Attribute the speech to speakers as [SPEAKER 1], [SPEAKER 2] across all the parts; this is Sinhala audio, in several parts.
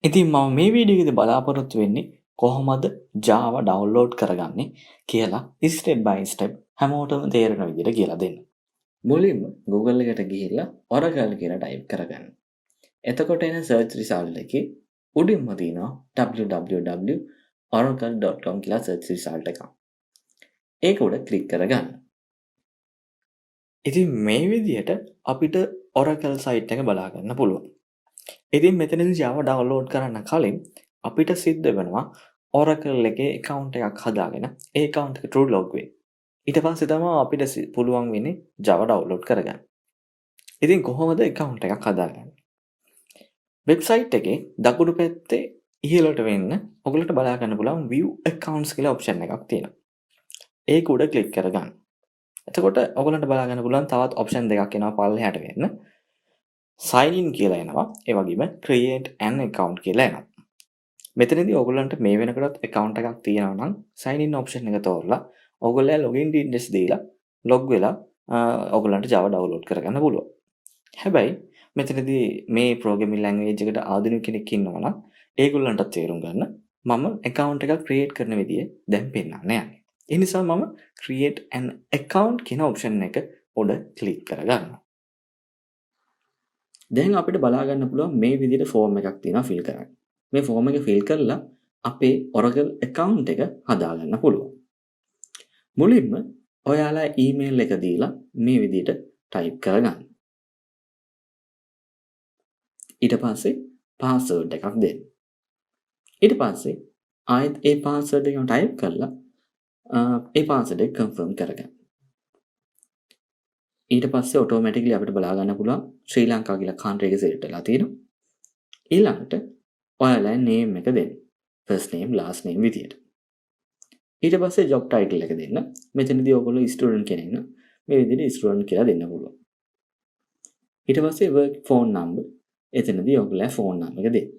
[SPEAKER 1] ඉතින් මම මේ වීඩියෝ එකේදී බලාපොරොත්තු වෙන්නේ කොහොමද Java download කරගන්නේ කියලා step by step හැමෝටම තේරෙන විදිහට කියලා දෙන්න. මුලින්ම Google එකට ගිහිල්ලා Oracle කියලා type කරගන්න. එතකොට එන search result එකේ උඩින්ම තියෙනවා www.oracle.com කියලා search result එකක්. ඒක උඩ click කරගන්න. ඉතින් මේ විදිහට අපිට Oracle site එක බලා ගන්න පුළුවන්. ඉතින් මෙතනදී Java download කරන්න කලින් අපිට සිද්ධ වෙනවා Oracle එකේ account එකක් හදාගෙන ඒ account එක true log වෙන්න. ඊට පස්සේ තමයි අපිට පුළුවන් වෙන්නේ Java download කරගන්න. ඉතින් කොහොමද account එකක් හදාගන්නේ? website එකේ දකුණු පැත්තේ ඉහළට වෙන්න ඔයගලට බලා ගන්න පුළුවන් view accounts කියලා option එකක් තියෙනවා. ඒක උඩ click කරගන්න. එතකොට ඔයගලන්ට බලා ගන්න පුළුවන් තවත් option දෙකක් එනවා පල්ලෙහාට වෙන්න. sign in කියලා එනවා. ඒ වගේම create an account කියලා එනවා. මෙතනදී ඔයගලන්ට මේ වෙනකොටත් account එකක් තියෙනවා නම් sign in option එක තෝරලා ඔයගොල්ලෝ login details දීලා log වෙලා ඔයගලන්ට Java download කරගන්න පුළුවන්. හැබැයි මෙතනදී මේ programming language එකට ආධුනික කෙනෙක් ඉන්නවා නම් ඒගොල්ලන්ට තේරුම් ගන්න මම account එකක් create කරන විදිය දැන් පෙන්නන්න යන්නේ. ඒ නිසා මම create an account කියන option එක උඩ click කරගන්නවා. දැන් අපිට බලා ගන්න පුළුවන් මේ විදිහට form එකක් තියෙනවා fill කරන්න. මේ form එක fill කරලා අපේ Oracle account එක හදාගන්න පුළුවන්. මුලින්ම ඔයාලා email එක දීලා මේ විදිහට type කරගන්න. ඊට පස්සේ password එකක් දෙන්න. ඊට පස්සේ ආයෙත් ඒ password එක type කරලා ඒ password එක confirm කරගන්න. ඊට පස්සේ automatically අපිට බලා ගන්න පුළුවන් ශ්‍රී ලංකා කියලා country එක select වෙලා තියෙනවා. ඊළඟට ඔයාලා name එක දෙන්න. first name last name විදියට. ඊට පස්සේ job title එක දෙන්න. මෙතනදී ඔයගොල්ලෝ student කෙනෙක් නම් මේ විදිහට student කියලා දෙන්න පුළුවන්. ඊට පස්සේ work phone number එතනදී ඔයගොල්ලෝ phone number එක දෙන්න.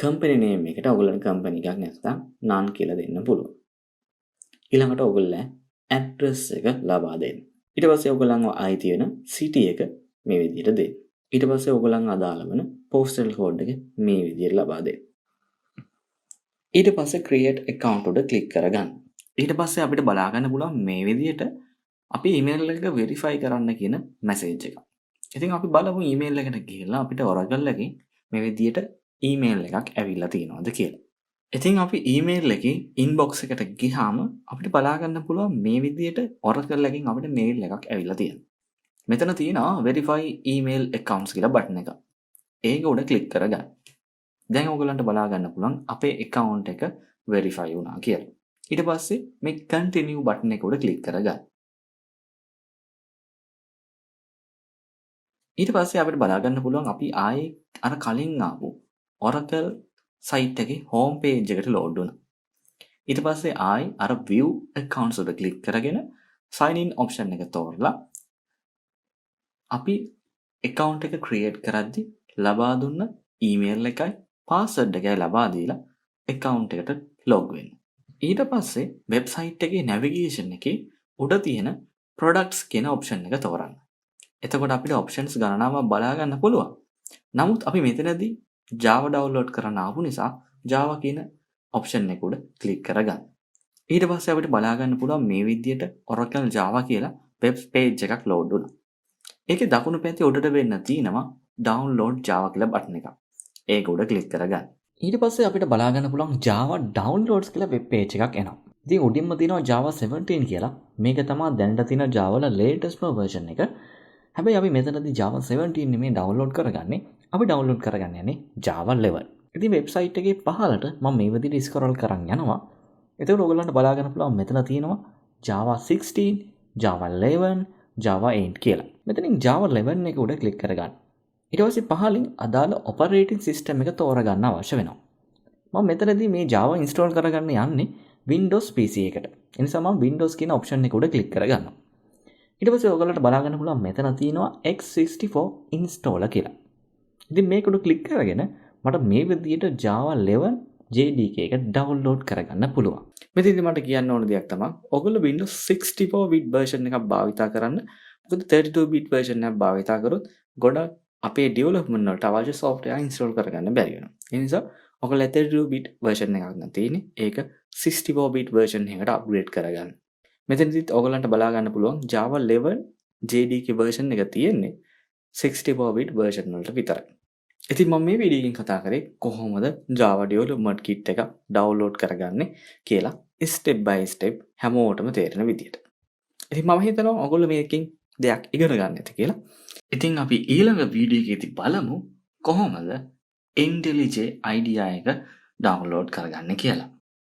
[SPEAKER 1] company name එකට ඔයගොල්ලෝ company එකක් නැත්නම් none කියලා දෙන්න පුළුවන්. ඊළඟට ඔයගොල්ලෝ address එක ලබා දෙන්න. ඊට පස්සේ ඔයගොල්ලන්ව ආයි තියෙන city එක මේ විදිහට දෙන්න. ඊට පස්සේ ඔයගොල්ලන් අදාළ වෙන postal code එක මේ විදිහට ලබා දෙන්න. ඊට පස්සේ create account උඩ click කරගන්න. ඊට පස්සේ අපිට බලා ගන්න පුළුවන් මේ විදිහට අපි email එක verify කරන්න කියන message එක. ඉතින් අපි බලමු email එකට ගිහලා අපිට Oracle එකේ මේ විදිහට email එකක් ඇවිල්ලා තියෙනවද කියලා. ඉතින් අපි email එකේ inbox එකට ගියාම අපිට බලා ගන්න පුළුවන් මේ විදිහට Oracle එකෙන් අපිට mail එකක් ඇවිල්ලා තියෙනවා. මෙතන තියෙනවා verify email accounts කියලා බටන් එක. ඒක උඩ click කරගන්න. දැන් ඔයගලන්ට බලා ගන්න පුළුවන් අපේ account එක verify වුණා කියලා. ඊට පස්සේ මේ continue බටන් එක උඩ click කරගන්න. ඊට පස්සේ අපිට බලා ගන්න පුළුවන් අපි ආයේ අර කලින් ආපු Oracle site එකේ home page එකට load වුණා. ඊට පස්සේ ආයි අර view accounts උඩ click කරගෙන sign in option එක තෝරලා අපි account එක create කරද්දී ලබා දුන්න email එකයි password එකයි ලබා දීලා account එකට log වෙන්න. ඊට පස්සේ website එකේ navigation එකේ උඩ තියෙන products කියන option එක තෝරන්න. එතකොට අපිට options ගණනාවක් බලා ගන්න පුළුවන්. නමුත් අපි මෙතනදී Java download කරන්න ආපු නිසා Java කියන option එක උඩ click කරගන්න. ඊට පස්සේ අපිට බලා ගන්න පුළුවන් මේ විදිහට Oracle Java කියලා web page එකක් load වුණා. ඒකේ දකුණු පැත්තේ උඩට වෙන්න තියෙනවා download Java කියලා බටන් එකක්. ඒක උඩ click කරගන්න. ඊට පස්සේ අපිට බලා ගන්න පුළුවන් Java downloads කියලා web page එකක් එනවා. ඉතින් උඩින්ම තියෙනවා Java 17 කියලා. මේක තමයි දැනට තියෙන Java වල latest version එක. හැබැයි අපි මෙතනදී Java 17 නෙමෙයි download කරගන්නේ. අපි download කරගන්න යන්නේ Java 11. ඉතින් website එකේ පහළට මම මේ විදිහට scroll කරන් යනවා. එතකොට ඔයගොල්ලන්ට බලා ගන්න පුළුවන් මෙතන තියෙනවා Java 16, Java 11, Java 8 කියලා. මෙතනින් Java 11 එක උඩ click කරගන්න. ඊට පස්සේ පහළින් අදාළ operating system එක තෝරගන්න අවශ්‍ය වෙනවා. මම මෙතනදී මේ Java install කරගන්න යන්නේ Windows PC එකට. ඒ නිසා මම Windows කියන option එක උඩ click කරගන්නවා. ඊට පස්සේ ඔයගොල්ලන්ට බලා ගන්න පුළුවන් මෙතන තියෙනවා x64 installer කියලා. ඉතින් මේක උඩ click කරගෙන මට මේ විදිහට Java 11 JDK එක download කරගන්න පුළුවන්. මෙතනදී මට කියන්න ඕන දෙයක් තමයි ඔයගොල්ලෝ Windows 64 bit version එකක් භාවිතා කරන්න. මොකද 32 bit version එකක් භාවිතා කරොත් ගොඩක් අපේ ඩෙවලොප්මන්ට් වලට අවශ්‍ය software install කරගන්න බැරි වෙනවා. ඒ නිසා ඔයගොල්ලෝ 32 bit version එකක් නම් තියෙන්නේ. ඒක 64 bit version එකකට upgrade කරගන්න. මෙතනදිත් ඔයගොල්ලන්ට බලා ගන්න පුළුවන් Java 11 JDK version එක තියෙන්නේ 64 bit version වලට විතරයි. ඉතින් මම මේ වීඩියෝ එකෙන් කතා කරේ කොහොමද Java development kit එක download කරගන්නේ කියලා step by step හැමෝටම තේරෙන විදියට. ඉතින් මම හිතනවා ඔයගොල්ලෝ මේකෙන් දෙයක් ඉගෙන ගන්න ඇති කියලා. ඉතින් අපි ඊළඟ වීඩියෝ එකේදී බලමු කොහොමද IntelliJ IDEA එක download කරගන්නේ කියලා.